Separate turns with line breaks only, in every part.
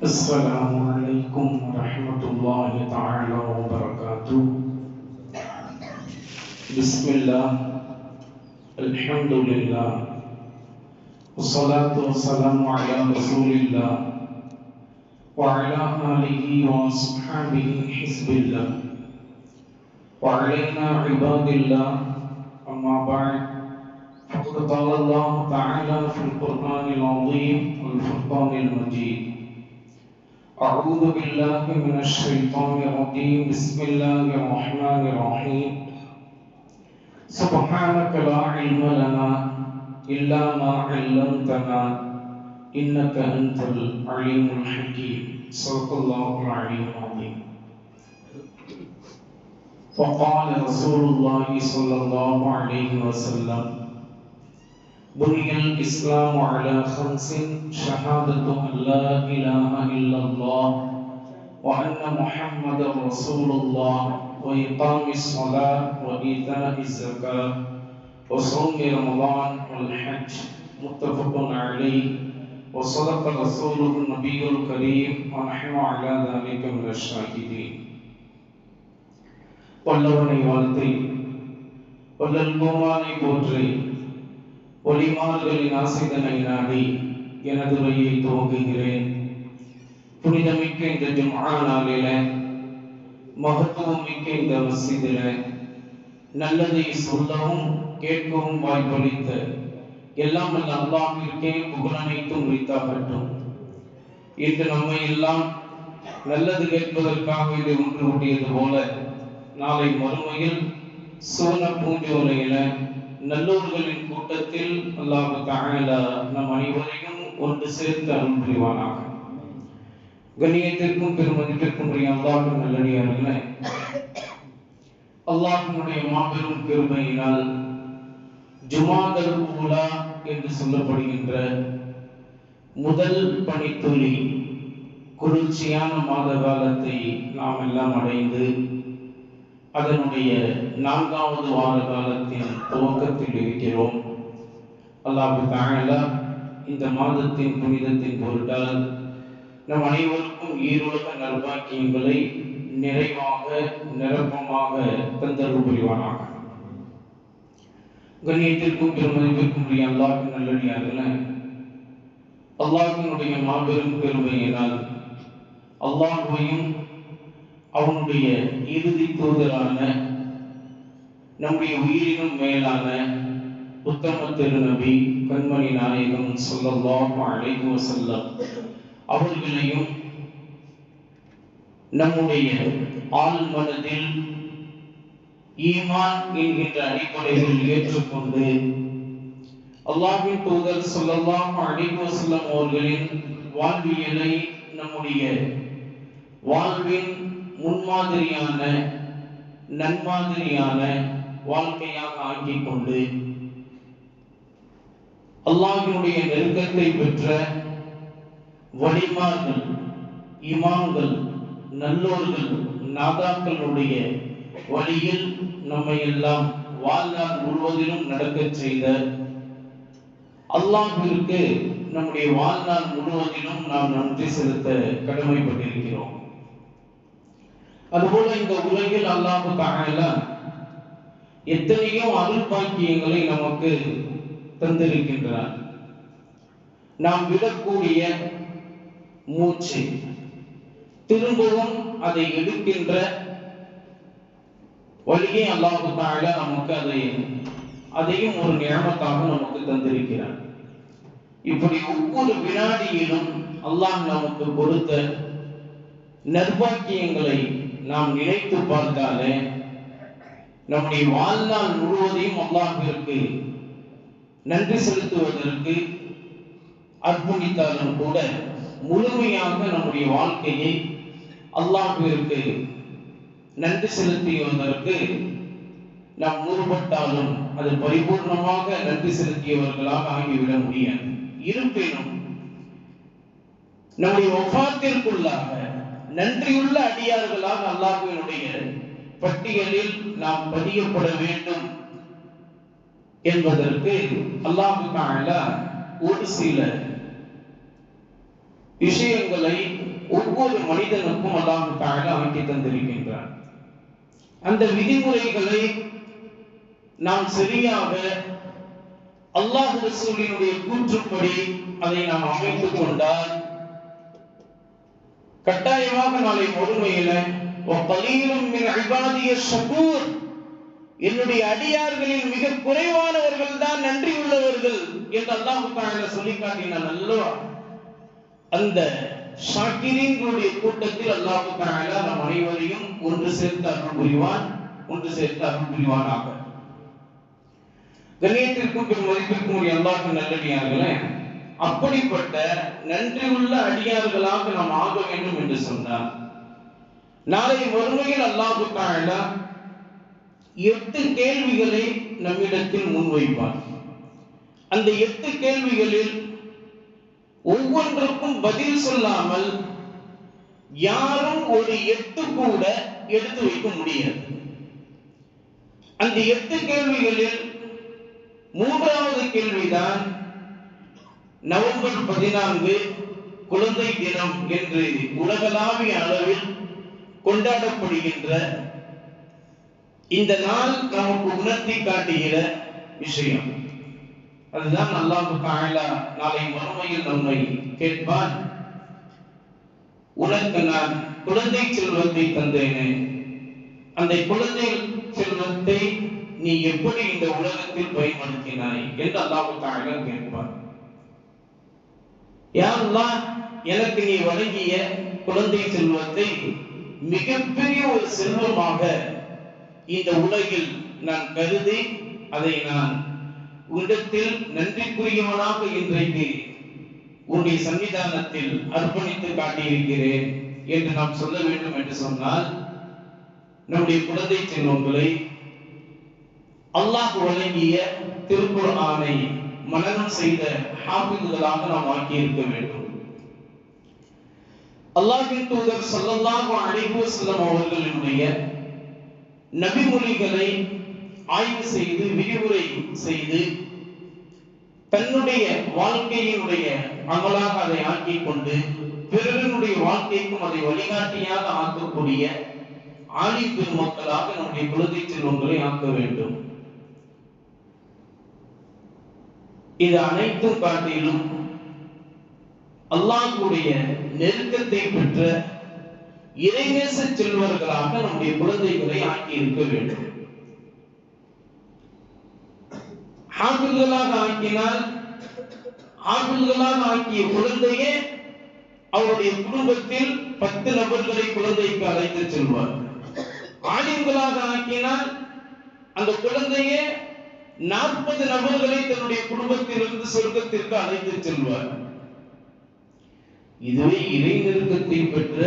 السلام عليكم ورحمة الله تعالى وبركاته. بسم الله، الحمد لله، والصلاة والسلام على رسول الله وعلى آله وأصحابه حزب الله وعلينا عباد الله. أما بعد، فقد قال الله تعالى في القرآن العظيم والفرقان المجيد: أعوذ بالله من الشيطان الرجيم. بسم الله الرحمن الرحيم. سبحانك لا علم لنا إلا ما علمتنا إنك أنت العليم الحكيم. صدق الله العلي العظيم. وقال رسول الله صلى الله عليه وسلم: بني الإسلام على خمس: شهادة أن لا إله إلا الله وأن محمدا رسول الله وإقام الصلاة وإيتاء الزكاة وصوم رمضان والحج. متفق عليه. وصدق رسوله النبي الكريم ونحن على ذلك من الشاهدين. வல்லவனை வாழ்த்தி வல்லல் கோமானை போற்றி ஒளிமார்களின் ஆசைதனை நாடி எனது உரையை துவங்குகிறேன். புனிதமிக்க இந்த ஜும்ஆ நாளில, மகத்துவம் மிக்க இந்த மஸ்ஜிதில நல்லதை சொல்லவும் கேட்கவும் வாய்ப்பளித்த எல்லாம் வல்ல அல்லாஹ்விற்கே புகழனைத்தும் உரித்தாகட்டும். இன்று நம்மை எல்லாம் நல்லது கேட்பதற்காக இது ஒன்று கூட்டியது போல, நாளை மறுமையில் சுவன பூஞ்சோலையில நல்லோர்களின் கூட்டத்தில் அல்லாஹ் தஆலா நம் அனைவரையும் ஒன்று சேர்த்து அருள் புரிவானாக. கண்ணியத்திற்கும் பெருமதிப்பிற்கும் உரிய அல்லாஹ்வின் நல்லடியார்களே, அல்லாஹ்வினுடைய மாபெரும் கிருபையினால் ஜுமாதல் ஊலா என்று சொல்லப்படுகின்ற முதல் பனித்துளி குளிர்ச்சியான மாத காலத்தை நாம் எல்லாம் அடைந்து அதனுடைய 4வது வார காலத்தின் துவக்கத்தில் இருக்கிறோம். அல்லாஹ் தஆலா இந்த மாதத்தின் புனிதத்தின் பொருட்டால் நம் அனைவருக்கும் ஈருலக நல்வாக்கியங்களை நிறைவாக நிரப்பமாக தந்தருள் புரிவானாக. கண்ணியத்திற்கும் பெருமதிப்பிற்கும் உரிய அல்லாஹ்வின் நல்லடியார்களே, அல்லாஹ்வினுடைய மாபெரும் பெருமையினால் அல்லாஹ்வையும் அவனுடைய இறுதி தூதரான நம்முடைய உயிரினும் மேலான உத்தம திருநபி கண்மணி நாயகம் ஸல்லல்லாஹு அலைஹி வஸல்லம் அவர்களையும் நம்முடைய ஆள் மனதில் ஈமான் என்கின்ற அடிப்படையில் ஏற்றுக்கொண்டு அல்லாஹ்வின் தூதர் ஸல்லல்லாஹு அலைஹி வஸல்லம் அவர்களின் வாழ்வியலை நம்முடைய வாழ்வின் முன்மாதிரியான நன்மாதிரியான வாழ்க்கையாக ஆக்கிக் கொண்டு அல்லாஹ்வினுடைய நெருக்கத்தை பெற்ற வலிமார்கள், இமாம்கள், நல்லோர்கள், நாதாக்களுடைய வழியில் நம்மை எல்லாம் வாழ்நாள் முழுவதிலும் நடக்கச் செய்த அல்லாஹ்விற்கு நம்முடைய வாழ்நாள் முழுவதிலும் நாம் நன்றி செலுத்த கடமைப்பட்டிருக்கிறோம். அதுபோல இந்த உலகில் அல்லாஹ் தஆலா எத்தனையோ அருள் பாக்கியங்களை நமக்கு தந்திருக்கின்றார். நாம் விடக்கூடிய மூச்சு, திரும்பவும் அதை எடுக்கின்ற வழியை அல்லாஹ் தஆலா நமக்கு அதையும் ஒரு நியமத்தாக நமக்கு தந்திருக்கிறார். இப்படி ஒவ்வொரு வினாடியிலும் அல்லாஹ் நமக்கு கொடுத்த நற்பாக்கியங்களை நாம் நினைத்து பார்த்தாலே நம்முடைய வாழ்நாள் முழுவதையும் அல்லாஹ்விற்கு நன்றி செலுத்துவதற்கு அர்ப்பணித்தாலும் கூட முழுமையாக நம்முடைய வாழ்க்கையை அல்லாஹ்விற்கு நன்றி செலுத்தியதற்கு நாம் முற்பட்டாலும் அது பரிபூர்ணமாக நன்றி செலுத்தியவர்களாக ஆகிவிட முடியாது. இருப்பினும் நம்முடைய வஃபாத்திற்குள்ளாக நன்றியுள்ள அடியார்களாக அல்லாஹ்வினுடைய பட்டியலில் நாம் பதியப்பட வேண்டும் என்பதற்கு அல்லாஹ் தஆலா ஒரு சில விஷயங்களை ஒவ்வொரு மனிதனுக்கும் அல்லாஹ் தஆலா ஆக்கி தந்திருக்கின்றான். அந்த விதிமுறைகளை நாம் சரியாக அல்லாஹ் ரசூலினுடைய கூற்றுப்படி அதை நாம் அமைத்துக் கொண்டால் கட்டாயமாக நாளை மறுமையில வகலீலும் மின் இபாதிய ஷகூர், என்னுடைய அடியார்களில் மிக குறைவானவர்கள் தான் நன்றி உள்ளவர்கள் என்று அல்லாஹ் தஆலா சொல்லி காட்டினான் அல்லவா? அந்த ஷாக்கிரீன்களுடைய கூட்டத்தில் அல்லாஹ் தஆலா நம் அனைவரையும் ஒன்று சேர்த்து அருள் புரிவானாக. கண்ணியத்திற்கும் மதிப்பிற்கும் உரிய அல்லாஹ்வின் நல்லடியார்களே, அப்படிப்பட்ட நன்றி உள்ள அடியார்களாக நாம் ஆக வேண்டும் என்று சொன்னார். நாளை மறுமையில் அல்லாஹ் தஆலா 8 கேள்விகளை நம்மிடத்தில் முன்வைப்பார். அந்த 8 கேள்விகளில் ஒவ்வொன்றுக்கும் பதில் சொல்லாமல் யாரும் ஒரு 8 கூட எடுத்து வைக்க முடியாது. அந்த 8 கேள்விகளில் 3வது கேள்விதான் நவம்பர் 14 குழந்தை தினம் என்று உலகளாவிய அளவில் கொண்டாடப்படுகின்ற இந்த நாள் நமக்கு உணர்த்தி காட்டுகிற விஷயம். அதுதான் அல்லாஹ் தஆலா நாளை மறுமையில் நம்மை கேட்பான், உனக்கு நான் குழந்தை செல்வத்தை தந்தேனே, அந்த குழந்தை செல்வத்தை நீ எப்படி இந்த உலகத்தில் பயன்படுத்தினாய் என்று அல்லாஹ் தஆலா கேட்பான். யா அல்லாஹ், எனக்கு நீ வழங்கிய குழந்தை செல்வத்தை மிகப்பெரிய ஒரு செல்வமாக இந்த உலகில் நான் கருதி அதை நான் உன்னிடத்தில் நன்றிக்குரியவனாக இன்றைக்கு உன்னுடைய சன்னிதானத்தில் அர்ப்பணித்து காட்டியிருக்கிறேன் என்று நாம் சொல்ல வேண்டும் என்று சொன்னால், நம்முடைய குழந்தை செல்வங்களை அல்லாஹ் வழங்கிய திருக்குர்ஆனை மனனம் செய்த ஹாஃபிதுகளாக நாம் ஆக்கியிருக்க வேண்டும். அல்லாஹ்வின் தூதர் ஸல்லல்லாஹு அலைஹி வஸல்லம் அவர்களுடைய நபிமொழிகளை ஆய்வு செய்து விரிவுரை செய்து தன்னுடைய வாழ்க்கையினுடைய அமலாக அதை ஆக்கிக் கொண்டு பிறருடைய வாழ்க்கைக்கும் அதை வழிகாட்டியாக ஆக்கக்கூடிய ஆலிம் பெருமக்களாக நம்முடைய குழந்தை செல்வங்களை ஆக்க வேண்டும். இது அனைத்தும் காட்டிலும் அல்லாஹ்வுடைய நெருக்கத்தை பெற்ற இறைநேச செல்வர்களாக நம்முடைய குழந்தைகளை ஆக்கி இருக்க வேண்டும். ஹாஃபில்களாக ஆக்கினால், ஹாஃபில்களாக ஆக்கிய குழந்தையே அவருடைய குடும்பத்தில் 10 நபர்களை குழந்தைக்கு அழைத்து செல்வார். ஆலிம்களாக ஆக்கினால் அந்த குழந்தையே 40 நபர்களை தன்னுடைய குடும்பத்திலிருந்து சொர்க்கத்திற்கு அழைத்து செல்வார். இதுவே இறை நெருக்கத்தை பெற்ற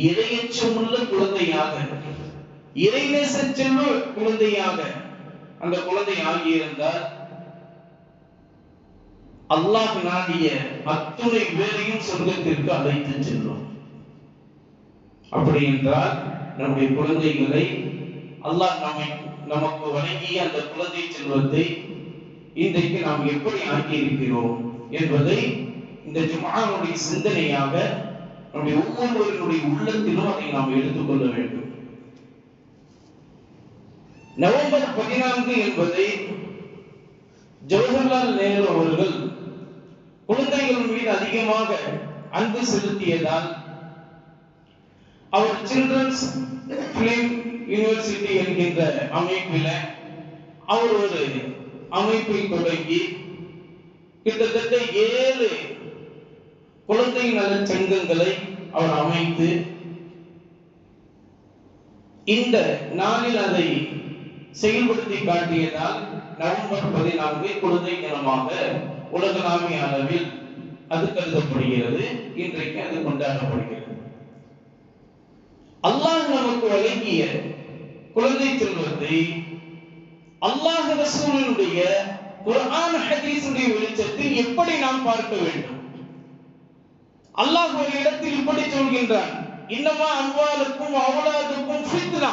இறையச்சமுள்ள குழந்தையாக, இறைநேச செல்வ குழந்தையாக அந்த குழந்தை ஆகியிருந்தால் அல்லாஹ் நாடிய அத்துணை பேரையும் சொர்க்கத்திற்கு அழைத்து செல்லும். அப்படி என்றால் நம்முடைய குழந்தைகளை அல்லாஹ் நமக்கு வழங்கிய அந்த குழந்தை செல்வத்தை இன்றைக்கு நாம் எப்படி ஆக்கியிருக்கிறோம் என்பதை இந்த ஜும்ஆவுடைய சிந்தனையாக நம்முடைய ஒவ்வொருவருடைய உள்ளத்திலும் அதை நாம் எடுத்துக்கொள்ள வேண்டும். நவம்பர் 14 என்பதை ஜவஹர்லால் நேரு அவர்கள் குழந்தைகள் மீது அதிகமாக அன்பு செலுத்தியதால் அவர் சில்ட்ரன்ஸ் பிலிம் யூனிவர்சிட்டி என்கின்ற அமைப்பில் அவர் ஒரு அமைப்பை தொடங்கி கிட்டத்தட்ட 7 குழந்தை நல சங்கங்களை அவர் அமைத்து இந்த நாளில் அதை செயல்படுத்தி காட்டியதால் நவம்பர் 14 குழந்தை தினமாக உலகளாவிய அளவில் அது கருதப்படுகிறது. இன்றைக்கு அது கொண்டாடப்படுகிறது. அல்லாஹ் நமக்கு வழங்கிய குழந்தை செல்வத்தை அல்லாஹ் ரசூலுடைய குர்ஆன் ஹதீஸுடைய வெளிச்சத்தில் எப்படி நாம் பார்க்க வேண்டும்? அல்லாஹ் ஒரு இடத்தில் இப்படி சொல்கின்றான், இன்னமா அம்வாலுக்கும் அவுலாதுக்கும் ஃபித்னா.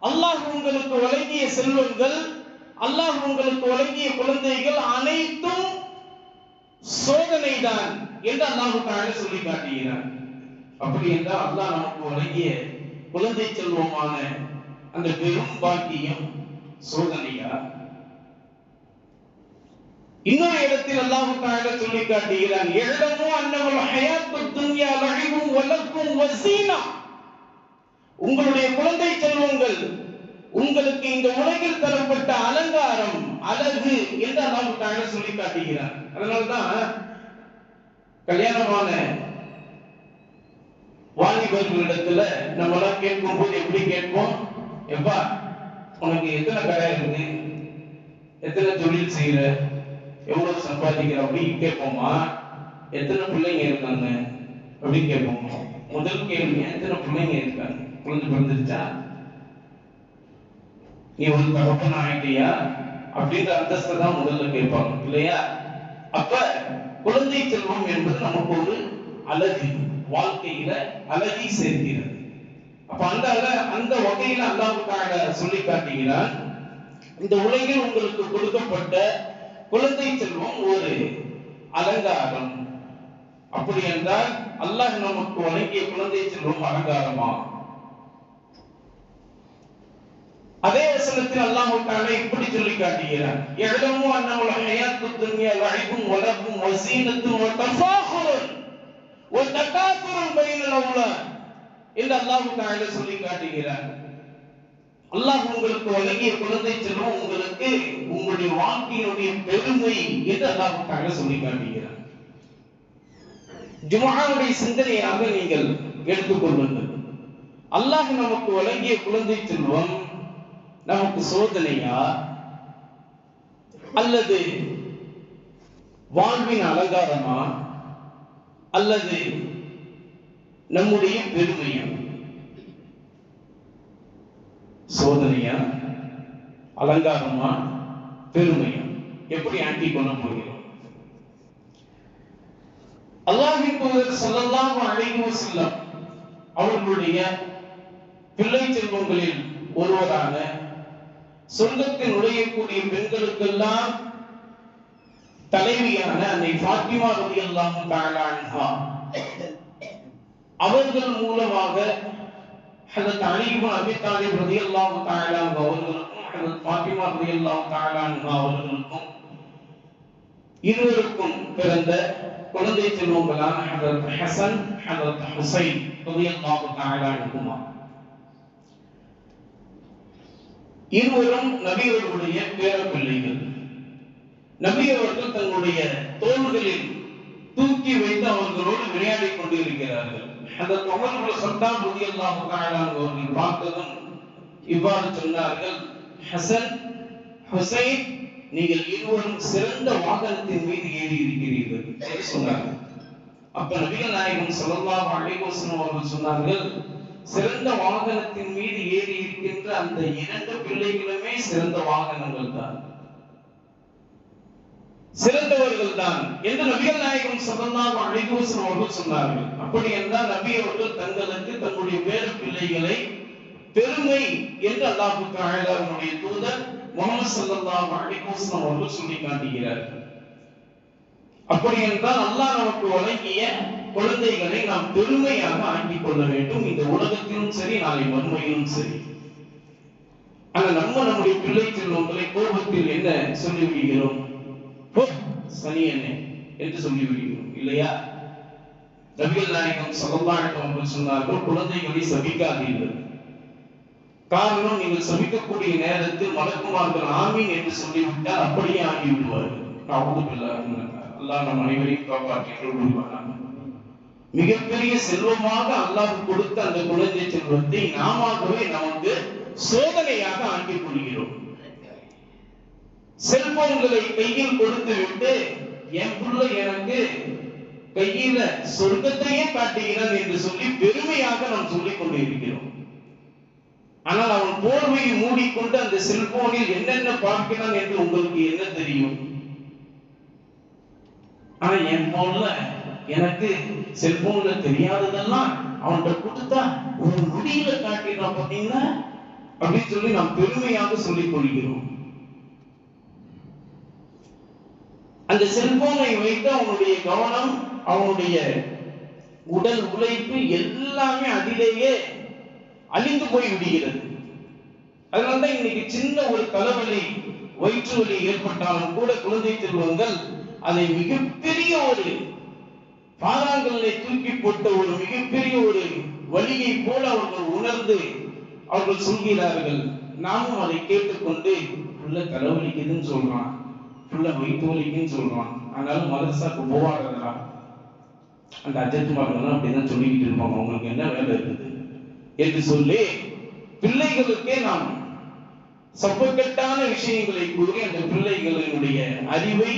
அல்லாஹ் உங்களுக்கு வழங்கிய செல்வங்கள், அல்லாஹ் உங்களுக்கு வழங்கிய குழந்தைகள் அனைத்தும் சோதனைதான், என்று அல்லாஹ் தஆலா சொல்லி காட்டுகிறார். அப்படி என்றால் அல்லாஹ் நமக்கு வழங்கிய குழந்தை செல்வமான அந்த பெரும் பாக்கியம் சோதனையா? இன்னொரு இடத்தில் அல்லாஹ் தஆலா சொல்லி காட்டுகிறான், "யஅலமு அன்னல் ஹயாத்துத் துன்யா லஹிபுன் வ லஹ்வும் வ ஸீனா." உங்களுடைய குழந்தை செல்வங்கள் உங்களுக்கு இந்த உலகில் தரப்பட்ட அலங்காரம், அழகு என்று அல்லாஹ் தஆலா சொல்லி காட்டுகிறார். அதனால்தான் கல்யாணமான வாலிபர்களிடத்துல நம்ம எல்லாம் கேட்கும் போது எப்படி கேட்போம்? எப்பா உனக்கு எத்தனை கடை இருக்கு, எத்தனை தொழில் செய்யற, எவ்வளவு சம்பாதிக்கிற அப்படின்னு கேட்போமா? எத்தனை பிள்ளைங்க இருக்காங்க அப்படின்னு கேட்போமா? முதல் கேள்வி எத்தனை பிள்ளைங்க இருக்காங்க, குழந்தை பிறந்துருச்சா, நீ ஒரு தகப்பன் ஆயிட்டியா அப்படின்ற அந்தஸ்தை தான் முதல்ல கேட்பாங்க இல்லையா? அப்ப குழந்தை செல்வம் என்பது நமக்கு ஒரு அழகு, வாழ்க்கையில அழகை சேர்க்கிறது. அப்ப அந்த வகையில அல்லாஹ் தஆலா சொல்லி காட்டுகிறார், இந்த உலகில் உங்களுக்கு கொடுக்கப்பட்ட குழந்தை செல்வம் ஒரு அலங்காரம். அப்படி என்றால் அல்லாஹ் நமக்கு வழங்கிய குழந்தை செல்வம் அலங்காரமா? அதே வசனத்தில் அல்லாஹ் தஆலா இப்படி சொல்லி காட்டுகிறார், "யஅலமு அன்னல் ஹயாத்துத் துன்யா லஹிபுன் வ லஹ்வும் வ ஸீனத்துன் வ தஃபாகுருன் வ தகாசுருன் பைனல் அவ்லாத்" என்று அல்லாஹ் தஆலா சொல்லி காட்டுகிறார். அல்லாஹ் உங்களுக்கு வழங்கிய குழந்தை செல்வம் உங்களுக்கு உங்களுடைய வாழ்க்கையினுடைய பெருமை என்று அல்லாஹ் தஆலா சொல்லி காட்டுகிறார். ஜும்ஆவுடைய சிந்தனையாக நீங்கள் எடுத்துக்கொள்ளுங்கள். அல்லாஹ் நமக்கு வழங்கிய குழந்தை செல்வம் நமக்கு சோதனையா அல்லது வாழ்வின் அலங்காரமா அல்லது நம்முடைய பெருமையா? சோதனையா, அலங்காரமா, பெருமையா? எப்படி ஆண்டி கொள்ள போகிறோம்? அல்லாஹ்வின் தூதர் ஸல்லல்லாஹு அலைஹி வஸல்லம் அவர்களுடைய பிள்ளை செல்வங்களில் ஒருவரான சொர்க்கத்தில் நுழையக்கூடிய பெண்களுக்கெல்லாம் தலைவியான அன்னை ஃபாத்திமா ரலியல்லாஹு தஆலா அன்ஹா அவர்கள் மூலமாக ஹஜ்ரத் அலி இப்னு அபி தாலிப் ரலியல்லாஹு தஆலா அவர்களுக்கும் ஹஜ்ரத் ஃபாத்திமா ரலியல்லாஹு தஆலா அன்ஹா அவர்களுக்கும் இருவருக்கும் பிறந்த குழந்தை செல்வங்களான ஹஜ்ரத் ஹசன், ஹஜ்ரத் ஹுசைன் ரலியல்லாஹு தஆலா அன்ஹுமா இருவரும் நபி அவர்களுடைய பேர பிள்ளைகள். நபி அவர்கள் தங்களுடைய தோள்களில் தூக்கி வைத்து அவர்களோடு விளையாடிக் கொண்டிருக்கிறார்கள். அந்த உமர் இப்னு கத்தாப் ரலியல்லாஹு தஆலா அவர்கள் பார்த்ததும் இவ்வாறு சொன்னார்கள், "ஹசன், ஹுசைன், நீங்கள் இருவரும் சிறந்த வாகனத்தின் மீது ஏறி இருக்கிறீர்கள்" என்று சொன்னார்கள். அப்ப நபிகள் நாயகம் ஸல்லல்லாஹு அலைஹி வஸல்லம் அவர்கள் சொன்னார்கள், சிறந்த வாகனத்தின் மீது ஏறி இருக்கின்ற அந்த இரண்டு பிள்ளைகளுமே சிறந்த வாகனங்கள் தான், சிறந்தவர்கள் தான் என்று நபிகள் நாயகம் ஸல்லல்லாஹு அலைஹி வஸல்லம் அவர்கள் சொன்னார்கள். அப்படி என்றால் நபி அவர்கள் தங்களுக்கு தங்களுடைய பேர பிள்ளைகளை பெருமை என்று அல்லாஹ் தஆலாவுடைய தூதர் முஹம்மது ஸல்லல்லாஹு அலைஹி வஸல்லம் அவர்கள் சொல்லி காட்டுகிறார்கள். அப்படி என்றால் அல்லாஹ் நமக்கு வழங்கிய குழந்தைகளை நாம் பெருமையாக ஆக்கிக் கொள்ள வேண்டும், இந்த உலகத்திலும் சரி நாளை மறுமையிலும் சரி. ஆனா நம்முடைய பிள்ளை செல்வங்களை கோபத்தில் என்ன சொல்லிவிடுகிறோம்? சனியனே என்று சொல்லிவிடுகிறோம் இல்லையா? நபிகள் நாயகம் ஸல்லல்லாஹு அலைஹி வஸல்லம் சொன்னார்கள், குழந்தைகளை சபிக்காதீர்கள். காரணம், நீங்கள் சபிக்கக்கூடிய நேரத்தில் மலக்குமார்கள் ஆமீன் என்று சொல்லிவிட்டால் அப்படியே ஆகிவிடுவார்கள். அவுது பில்லாஹ், அல்லாஹ் நம் அனைவரையும் காப்பாற்றி அருள்வானாக. மிகப்பெரிய செல்வமாக அல்லாஹ் கொடுத்த அந்த குழந்தை செல்வத்தை நாமவே நமக்கு சோதனையாக ஆக்கிக் கொள்கிறோம். செல்போன்களை கையில் கொடுத்து விட்டு என் பிள்ளை எனக்கு கையில சொர்க்கத்தையே காட்டுகிறான் என்று சொல்லி பெருமையாக நாம் சொல்லிக் கொண்டிருக்கிறோம். ஆனால் அவன் போர்வையை மூடிக்கொண்டு அந்த செல்போனில் என்னென்ன பார்க்கிறான் என்று உங்களுக்கு என்ன தெரியும்? ஆனா என் போன்ல எனக்கு செல்போன்ல தெரியாததெல்லாம் அவன்கிட்ட கொடுத்தா ஒரு நொடியில காட்டினான் பாத்தீங்களா அப்படின்னு சொல்லி நாம் பெருமையாக சொல்லிக் கொள்கிறோம். அந்த செல்போனை வைத்து அவனுடைய கவனம், அவனுடைய உடல் உழைப்பு எல்லாமே அதிலேயே அழிந்து போய் விடுகிறது. அதனால்தான் இன்னைக்கு சின்ன ஒரு தலைவலி, வயிற்று வலி ஏற்பட்டாலும் கூட குழந்தை செல்வங்கள் அதை மிகப்பெரிய ஒரு பாறாங்கல்லை தூக்கி போட்ட ஒரு மிகப்பெரிய ஒரு வலியை போல அவர்கள் உணர்ந்து அவர்கள் சொல்கிறார்கள். நாமும் அதை கேட்டுக்கொண்டு புள்ள தலைவலிக்குதுன்னு சொல்றான், புள்ள வயிற்று வலிக்குன்னு சொல்றான், ஆனாலும் மதரசாக்கு போவாடுறா. அந்த அஜத்துமார்கள் அப்படிதான் சொல்லிக்கிட்டு இருப்பாங்க, அவங்களுக்கு என்ன வேலை இருக்குது என்று சொல்லி பிள்ளைகளுக்கே நாம் சப்பக்கட்டான விஷயங்களை கூறி அந்த பிள்ளைகளினுடைய அறிவை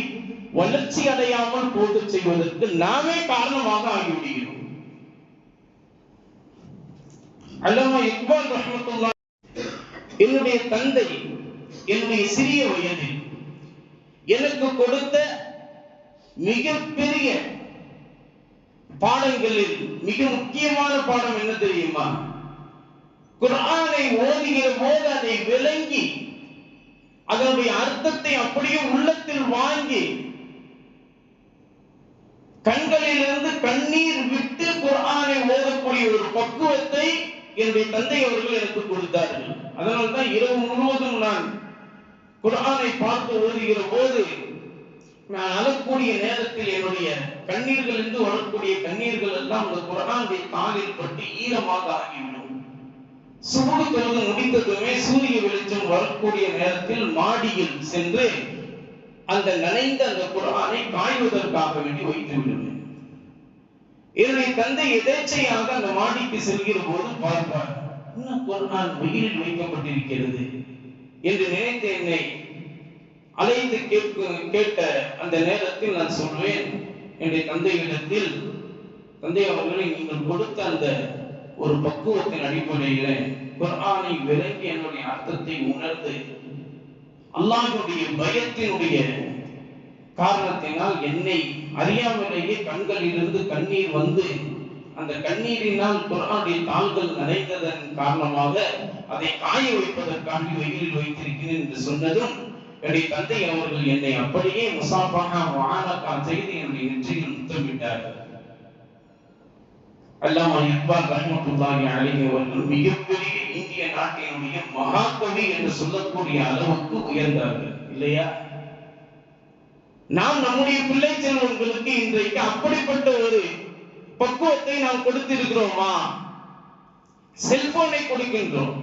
வளர்ச்சி அடையாமல் போட்டு செய்வதற்கு நாமே காரணமாக ஆகிவிடுகிறோம். அல்லாமா இக்பால் ரஹ்மத்துல்லாஹி, என்னுடைய தந்தை என்னுடைய சிறிய வயதில் எனக்கு கொடுத்த மிகப்பெரிய பாடங்களில் மிக முக்கியமான பாடம் என்ன தெரியுமா? குர்ஆனை ஓதுகிற போது அதை விளங்கி அதனுடைய அர்த்தத்தை அப்படியே உள்ளத்தில் வாங்கி கண்களிலிருந்து கண்ணீர் விட்டு குர்ஆனை ஓதக்கூடிய ஒரு பக்குவத்தை என்னுடைய தந்தை அவர்கள் எனக்கு கொடுத்தார்கள். அதனால்தான் இரவு முழுவதும் நான் குர்ஆனை பார்த்து ஓதுகிற போது நான் அழக்கூடிய நேரத்தில் என்னுடைய கண்ணீர்கள் இருந்து வரக்கூடிய கண்ணீர்கள் எல்லாம் அந்த குர்ஆனுடைய காலில் பட்டு ஈரமாக ஆகிவிடும். சுபுஹ் தொழுது முடித்ததுமே சூரிய வெளிச்சம் வரக்கூடிய நேரத்தில் மாடியில் சென்று அந்த நனைந்த அந்த குர்ஆனை காய்வதற்காக வேண்டி வைத்து விடுவேன். என்னுடைய தந்தை எதேச்சையாக அந்த மாடிக்கு செல்கிற போது பார்ப்பார், இன்னும் குர்ஆன் வெயிலில் வைக்கப்பட்டிருக்கிறது என்று நினைத்து என்னை அழைத்து கேட்ட அந்த நேரத்தில் நான் சொல்வேன் என்னுடைய தந்தையிடத்தில், தந்தை அவர்களை நீங்கள் கொடுத்த அந்த ஒரு பக்குவத்தின் அடிப்படையில் குர்ஆனை விளங்கி என்னுடைய அர்த்தத்தை உணர்ந்து அல்லாஹ்வுடைய பயத்தினுடைய காரணத்தினால் என்னை அறியாமலேயே கண்களிலிருந்து கண்ணீர் வந்து அந்த கண்ணீரினால் குர்ஆனுடைய தாள்கள் நனைந்ததன் காரணமாக அதை காய வைப்பதற்காக வெயிலில் வைத்திருக்கிறேன் என்று சொன்னதும் என்னுடைய தந்தை அவர்கள் என்னை அப்படியே முசாஃபஹா முஆனகா செய்து என்னுடைய நெற்றியில் முத்தமிட்டார்கள். அல்லாமா இக்பால் ரஹ்மத்துல்லாஹி அலைஹி அவர்கள் மிகப்பெரிய இந்திய நாட்டினுடைய மகாகவி என்று சொல்லக்கூடிய அளவுக்கு உயர்ந்தார்கள் இல்லையா? நாம் நம்முடைய பிள்ளை செல்வங்களுக்கு இன்றைக்கு அப்படிப்பட்ட ஒரு பக்குவத்தை நாம் கொடுத்திருக்கிறோமா? செல்போனை கொடுக்கின்றோம்.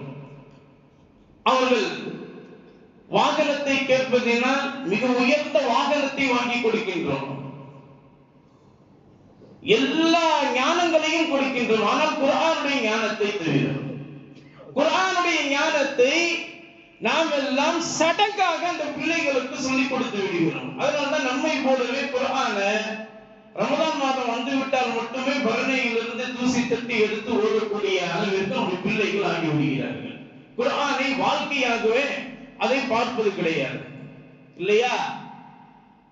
அவர்கள் வாகனத்தை கேட்பதினால் மிக உயர்ந்த வாகனத்தை வாங்கி கொடுக்கின்றோம். எல்லா ஞானங்களையும் கொடுக்கின்றோம். ஆனால் குர்ஆனுடைய ஞானத்தை தவிர, குர்ஆனுடைய ஞானத்தை நாம் எல்லாம் சடங்காக அந்த பிள்ளைகளுக்கு சொல்லிக் கொடுத்து விடுகிறோம். அதனால்தான் நம்மை போலவே குர்ஆனை ரமதான் மாதம் வந்துவிட்டால் மட்டுமே பரணையிலிருந்து தூசி தட்டி எடுத்து ஓடக்கூடிய அளவிற்கு நம்முடைய பிள்ளைகள் ஆகி விடுகிறார்கள். குர்ஆனை வாழ்க்கையாகவே அதை பார்ப்பது கிடையாது இல்லையா?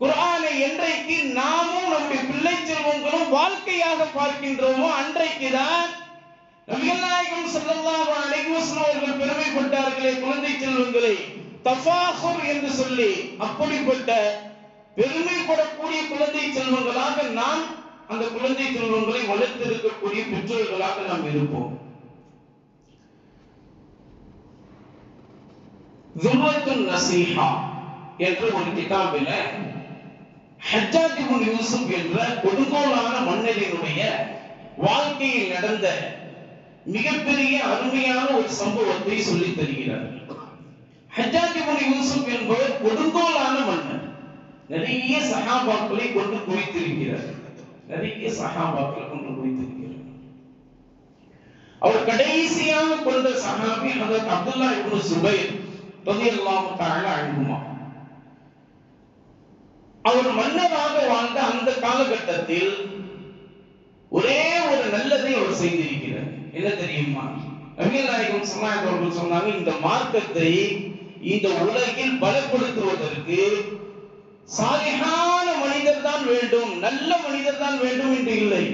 குர்ஆனை என்றைக்கு நாமும் நம்முடைய பிள்ளை செல்வங்களும் வாழ்க்கையாக பார்க்கின்றோமோ அன்றைக்குதான் நபிகள் நாயகம் ஸல்லல்லாஹு அலைஹி வஸல்லம் அவர்கள் பெருமைப்பட்டார்களே குழந்தை செல்வங்களை தஃபாகுர் என்று சொல்லி, அப்படிப்பட்ட பெருமைப்படக்கூடிய குழந்தை செல்வங்களாக நாம் அந்த குழந்தை செல்வங்களை வளர்த்திருக்கக்கூடிய பெற்றோர்களாக நாம் இருப்போம். துர்வத்துன் நசீஹா என்ற ஒரு கிதாபில ஹஜ்ஜாஜ் இப்னு யூசுப் என்ற கொடுங்கோலான மன்னரினுடைய வாழ்க்கையில் நடந்த மிகப்பெரிய அருமையான ஒரு சம்பவத்தை சொல்லி தருகிறார்கள். ஹஜ்ஜாஜ் இப்னு யூசுப் என்பவர் கொடுங்கோலான மன்னர். நிறைய சஹாபாக்களை கொண்டு குவித்திருக்கிறார். நிறைய சஹாபாக்களை கொண்டு குவித்திருக்கிறார். அவர் கடைசியாக கொண்ட சஹாபி ஹஜ்ரத் அப்துல்லா இப்னு சுபைர் ரலியல்லாஹு தஆலா அன்ஹுமா. அவர் மன்னராக வாழ்ந்த அந்த காலகட்டத்தில் ஒரே ஒரு நல்லதை அவர் செய்திருக்கிறார். என்ன தெரியுமா? நபிகள் நாயகம் ஸல்லல்லாஹு அலைஹி வஸல்லம் சொன்னாங்க, இந்த மார்க்கத்தை இந்த உலகில் பலப்படுத்துவதற்கு சாலிஹான மனிதர் தான் வேண்டும், நல்ல மனிதர் தான் வேண்டும் என்று இல்லை.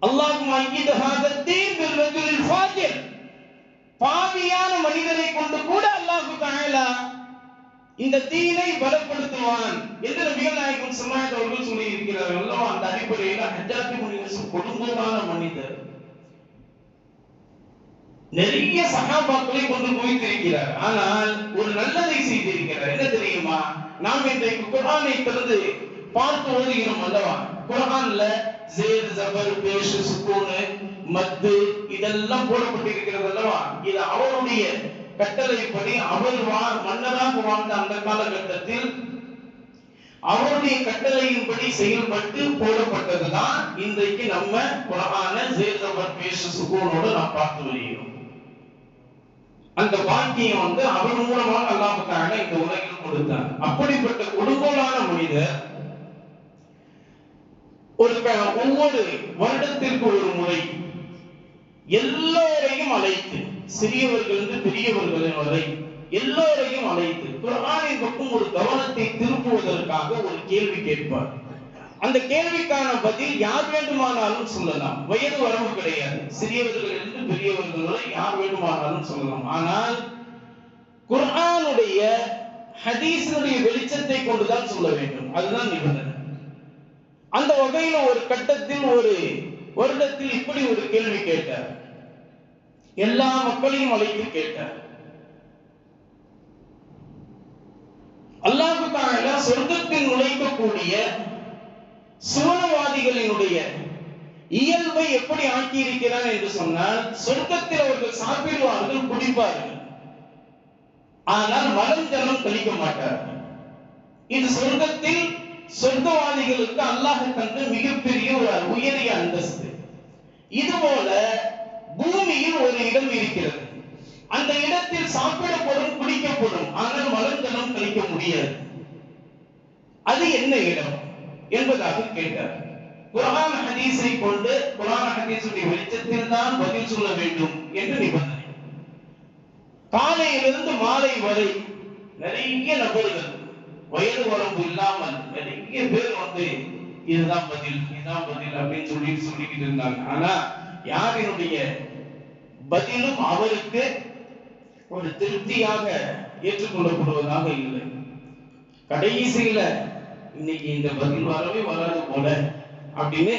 அல்லாஹும்ம அய்யித் ஹாதத்தீன் பிர் ரஜுலில் ஃபாஜிர், பாவியான மனிதரை கொண்டு கூட அல்லாஹ் தஆலா இந்த தீனை பலப்படுத்துவான் என்று நபிகள் நாயகம் ஸல்லல்லாஹு அலைஹி அவர்கள் சொல்லி இருக்கிறார்கள் அல்லவா. அந்த அடிப்படையில் ஹஜ்ஜாஜ் இப்னு யூசுப் கொடுங்கோலான மனிதர், நிறைய சஹாபாக்களை கொண்டு குவித்திருக்கிறார். ஆனால் ஒரு நல்லதை செய்திருக்கிறார். என்ன தெரியுமா? நாம் இன்றைக்கு குர்ஆனை திறந்து பார்த்து ஓதுகிறோம் அல்லவா. குர்ஆன்ல ஸேத், ஸபர், பேஷ், சுக்கூன், மத்து இதெல்லாம் போடப்பட்டிருக்கிறது அல்லவா. இது அவருடைய கட்டளைப்படி அவர் மன்னராக வாழ்ந்த அந்த காலகட்டத்தில் அவருடைய கட்டளையின்படி செயல்பட்டு போடப்பட்டதுதான் இன்றைக்கு நம்ம குர்ஆனை ஸேத், ஸபர், பேஷ், சுக்கூனோடு நாம் பார்த்து வருகிறோம். அந்த பாக்கியம் அவர் மூலமாக அல்லாஹ் தஆலா இந்த உலகில் கொடுத்தார். அப்படிப்பட்ட கொடுங்கோலான மனிதர் ஒவ்வொரு வருடத்திற்கு ஒரு முறை எல்லோரையும் அழைத்து, சிறியவர்கள் பெரியவர்கள் வரை எல்லோரையும் அழைத்து குர்ஆனின் பக்கம் ஒரு கவனத்தை திருப்புவதற்காக ஒரு கேள்வி கேட்பார். அந்த கேள்விக்கான பதில் யார் வேண்டுமானாலும் சொல்லலாம். வயது வரம்பு கிடையாது. சிறியவர்களிலிருந்து பெரியவர்கள் வரை யார் வேண்டுமானாலும் சொல்லலாம். ஆனால் குர்ஆனுடைய ஹதீஸினுடைய வெளிச்சத்தை கொண்டுதான் சொல்ல வேண்டும். அதுதான் நிபந்தனை. அந்த வகையில் ஒரு கட்டத்தில் ஒரு வருடத்தில் இப்படி ஒரு கேள்வி கேட்டார். எல்லா மக்களையும் அழைத்து கேட்டார். அல்லாஹ் தஆலா சொர்க்கத்தில் நுழைக்கக்கூடிய சுவனவாதிகளினுடைய இயல்பை எப்படி ஆக்கி இருக்கிறார் என்று சொன்னால், சொர்க்கத்தில் அவர்கள் சாப்பிடுவார்கள், குடிப்பார்கள், ஆனால் மலம் ஜலம் கழிக்க மாட்டார்கள். இது சொர்க்கத்தில் சொர்க்கவாதிகளுக்கு அல்லாஹ் தந்த மிகப்பெரிய ஒரு உயரிய அந்தஸ்து. இதுபோல பூமியில் ஒரு இடம் இருக்கிறது. அந்த இடத்தில் சாப்பிடப்படும், குடிக்கப்படும், ஆனால் மலம் ஜலம் கழிக்க முடியாது. அது என்ன இடம் என்பதாக கேட்டார். குர்ஆன் ஹதீஸை கொண்டு, குர்ஆன் ஹதீஸுடைய வெளிச்சத்தில் தான் பதில் சொல்ல வேண்டும் என்று நிபந்தனை. காலையிலிருந்து மாலை வரை நிறைய நபர்கள், வயது வரம்பு இல்லாமல் நிறைய பேர் இதுதான் பதில், இதுதான் பதில் அப்படின்னு சொல்லிக்கிட்டு இருந்தாங்க. ஆனா யாரினுடைய பதிலும் அவருக்கு ஒரு திருப்தியாக ஏற்றுக்கொள்ளப்படுவதாக இல்லை. கடைசியில இன்னைக்கு இந்த பதில் வரவே வராது போல அப்படின்னு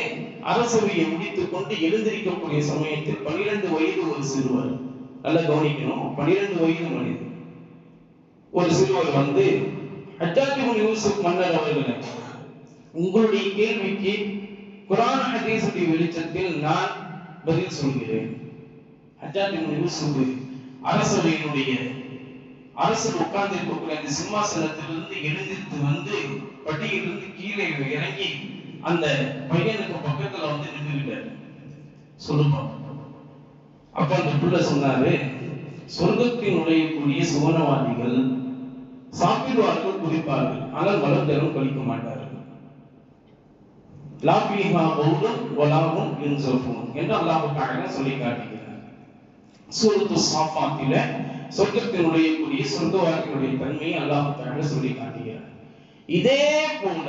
அரசவையை முடித்துக் கொண்டு எழுந்திருக்கக்கூடிய சமயத்தில் 12 வயது ஒரு சிறுவர், நல்லா கவனிக்கணும், 12 வயது மனிதர் ஒரு சிறுவர் ஹஜ்ஜாஜ் இப்னு யூசுப் மன்னர் அவர்களே, உங்களுடைய கேள்விக்கு குர்ஆன் ஹதீஸுடைய வெளிச்சத்தில் நான் பதில் சொல்கிறேன். ஹஜ்ஜாஜ் இப்னு யூசுப் அரசவையினுடைய அரசர் உட்கார்ந்து இருக்கக்கூடிய அந்த சிம்மாசனத்திலிருந்து எழுந்திருத்து படியிலிருந்து கீழே இறங்கி அந்த பையனுக்கு பக்கத்துல நின்றுகிட்டாரு. சொல்லுப்பா. அப்ப அந்த பிள்ளை சொன்னாரு, சொர்க்கத்தில் நுழையக்கூடிய சுவனவாதிகள் சாப்பிடுவார்கள், குடிப்பார்கள், ஆனால் மலம் ஜலம் கழிக்க மாட்டார்கள். லா ஃபீஹா பௌலும் வலாஹும் யுன்ஸஃபூன் என்று அல்லாஹ் தஆலா சொல்லி காட்டுகிறார். சூரத்து ஸாஃபாத்தில சொர்க்கத்தில் நுழையக்கூடிய சொர்க்கவாதிகளுடைய தன்மையை அல்லாஹ் தஆலா சொல்லி காட்டுகிறார். இதே போல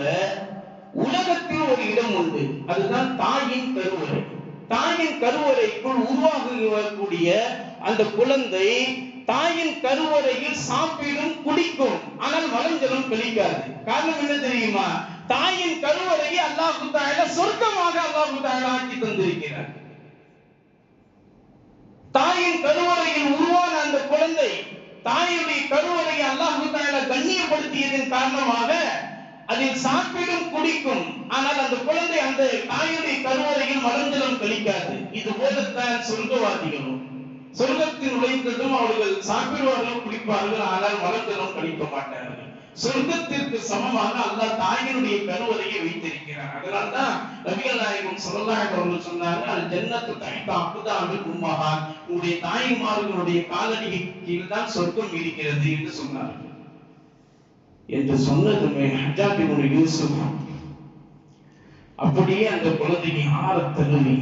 உலகத்தில் ஒரு இடம் உண்டு, அதுதான் தாயின் கருவறை. தாயின் கருவறைக்குள் உருவாகக்கூடிய அந்த குழந்தை தாயின் கருவறையில் சாப்பிடும், குடிக்கும், ஆனால் மலம் ஜலம் கழிக்காது. காரணம் என்ன தெரியுமா? தாயின் கருவறையை அல்லாஹ் தஆலா சொர்க்கமாக அல்லாஹ் தஆலா ஆக்கி தந்திருக்கிறார். தாயின் கருவறையில் உருவான அந்த குழந்தை, தாயுடைய கருவறையை அல்லாஹ் தஆலா கண்ணியப்படுத்தியதன் காரணமாக அதில் சாப்பிடும், குடிக்கும், ஆனால் அந்த குழந்தை அந்த தாயுடைய கருவறையில் மலம் ஜலம் கழிக்காது. இது போலத்தான் சொர்க்கவாதிகளும் சொர்க்கத்தில் நுழைந்ததும் அவர்கள் சாப்பிடுவார்கள், குடிப்பார்கள், ஆனால் மலம் ஜலம் கழிக்க மாட்டார்கள். சொர்க்கத்திற்கு சமமாக அல்லாஹ் தாயினுடைய கருவறையை வைத்திருக்கிறார். அதனால்தான் நபிகள் நாயகம் ஸல்லல்லாஹு அலைஹி வஸல்லம் சொன்னாங்க, அல் ஜன்னத்து தஹ்த அக்தாமில் உம்மஹாத், உங்களுடைய தாய்மார்களுடைய காலடிக்கு கீழ் தான் சொர்க்கம் இருக்கிறது என்று சொன்னார்கள். என்று சொன்னதுமே ஹஜ்ஜாஜ் இப்னு யூசுப் அப்படியே அந்த குழந்தையை ஆறத் தழுவி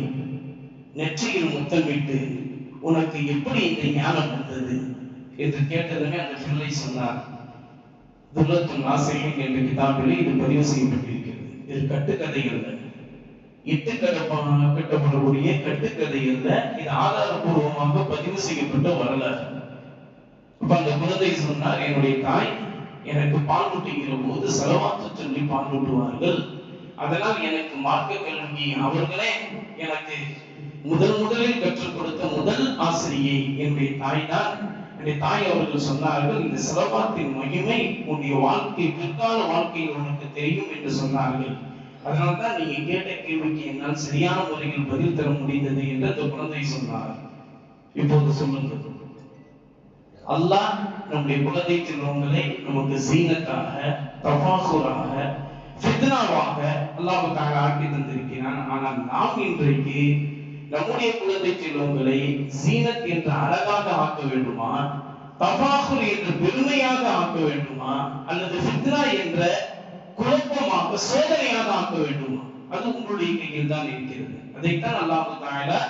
நெற்றியில் முத்தமிட்டு, உனக்கு எப்படி இந்த ஞானம் வந்தது என்று கேட்டதுமே அந்த பிள்ளை சொன்னார், துல்லத்துன் நாஸிஹீன் என்ற கிதாபிலே இது பதிவு செய்யப்பட்டிருக்கிறது. இது கட்டுக்கதை அல்ல, கட்டப்படக்கூடிய கட்டுக்கதை அல்ல, இது ஆதாரபூர்வமாக பதிவு செய்யப்பட்ட வரலாறு. அப்ப அந்த குழந்தை சொன்னார், என்னுடைய தாய் எனக்கு பால் ஊட்டுகிற போது ஸலவாத்து சொல்லி பால் ஊட்டுவார்கள். அதனால் எனக்கு மார்க்க கல்வி அவர்களே எனக்கு முதலில் கற்றுக் கொடுத்த முதல் ஆசிரியை என்னுடைய தாய் தான். என்னுடைய தாய் அவர்கள் சொன்னார்கள், இந்த ஸலவாத்தின் மகிமை உன்னுடைய வாழ்க்கை பிற்கால வாழ்க்கையில் உனக்கு தெரியும் என்று சொன்னார்கள். அதனால்தான் நீங்க கேட்ட கேள்விக்கு என்னால் சரியான முறையில் பதில் தர முடிந்தது என்று அந்த குழந்தை சொன்னார். இப்போது சொல்லுங்கள், அல்லாஹ் நம்முடைய குழந்தை செல்வங்களை நமக்கு சீனத்தாக, தஃபாகுராக, ஃபித்னாவாக அல்லாஹ் தஆலா ஆக்கி தந்திருக்கிறான். ஆனால் நாம் இன்றைக்கு நம்முடைய குழந்தை செல்வங்களை சீனத் என்ற அழகாக ஆக்க வேண்டுமா, தஃபாகுர் என்ற பெருமையாக ஆக்க வேண்டுமா, அல்லது ஃபித்னா என்ற குழப்பமாக சோதனையாக ஆக்க வேண்டுமா? அது உங்களுடைய கையில் தான் இருக்கிறது. அதைத்தான் அல்லாஹ் தஆலா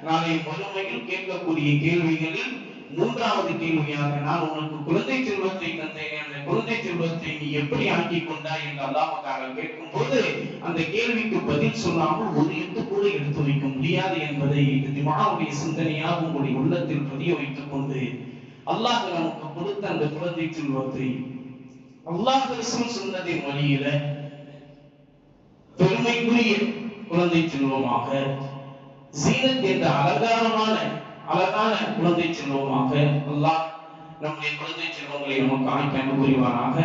நாளை மறுமையில் கேட்கக்கூடிய கேள்விகளில் மூன்றாவது கேள்வியாக, நான் உனக்கு குழந்தை செல்வத்தை தந்தேன், அந்த குழந்தை செல்வத்தை நீ எப்படி ஆக்கி கொண்டாய் என்று அல்லாஹ் தஆலா கேட்கும் போது அந்த கேள்விக்கு பதில் சொல்லாமல் ஒரு எட்டு கூட எடுத்து வைக்க முடியாது என்பதை இந்த ஜும்ஆவுடைய சிந்தனையாக உங்களுடைய உள்ளத்தில் பதிய வைத்துக் கொண்டு அல்லாஹ் நமக்கு கொடுத்த அந்த குழந்தை செல்வத்தை அல்லாஹ் ரசூல் சொன்னதின் வழியில பெருமைக்குரிய குழந்தை செல்வமாக, ஜீனத் என்ற அழகான குழந்தை செல்வமாக அல்லாஹ் நம்முடைய குழந்தை செல்வங்களை நமக்கு ஆக்கி அனுபவிவானாக.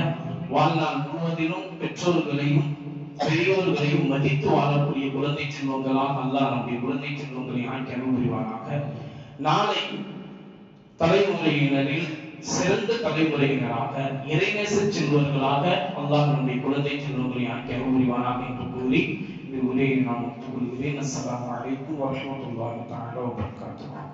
வாழ்நாள் முழுவதிலும் பெற்றோர்களையும் பெரியோர்களையும் மதித்து வாழக்கூடிய குழந்தை செல்வங்களாக அல்லாஹ் நம்முடைய குழந்தை செல்வங்களை ஆக்கி அனுபவிவானாக. நாளை தலைமுறையினரில் சிறந்த தலைமுறையினராக, இறைநேச செல்வர்களாக அல்லாஹ் நம்முடைய குழந்தை செல்வங்களை ஆக்கி அனுபவிவானாக என்று கூறி இந்த உரையை நான் ஒப்புக்கொள்கிறேன். அஸ்ஸலாமு அலைக்கும் வரஹ்மத்துல்லாஹி தஆலா வபரகாத்துஹு.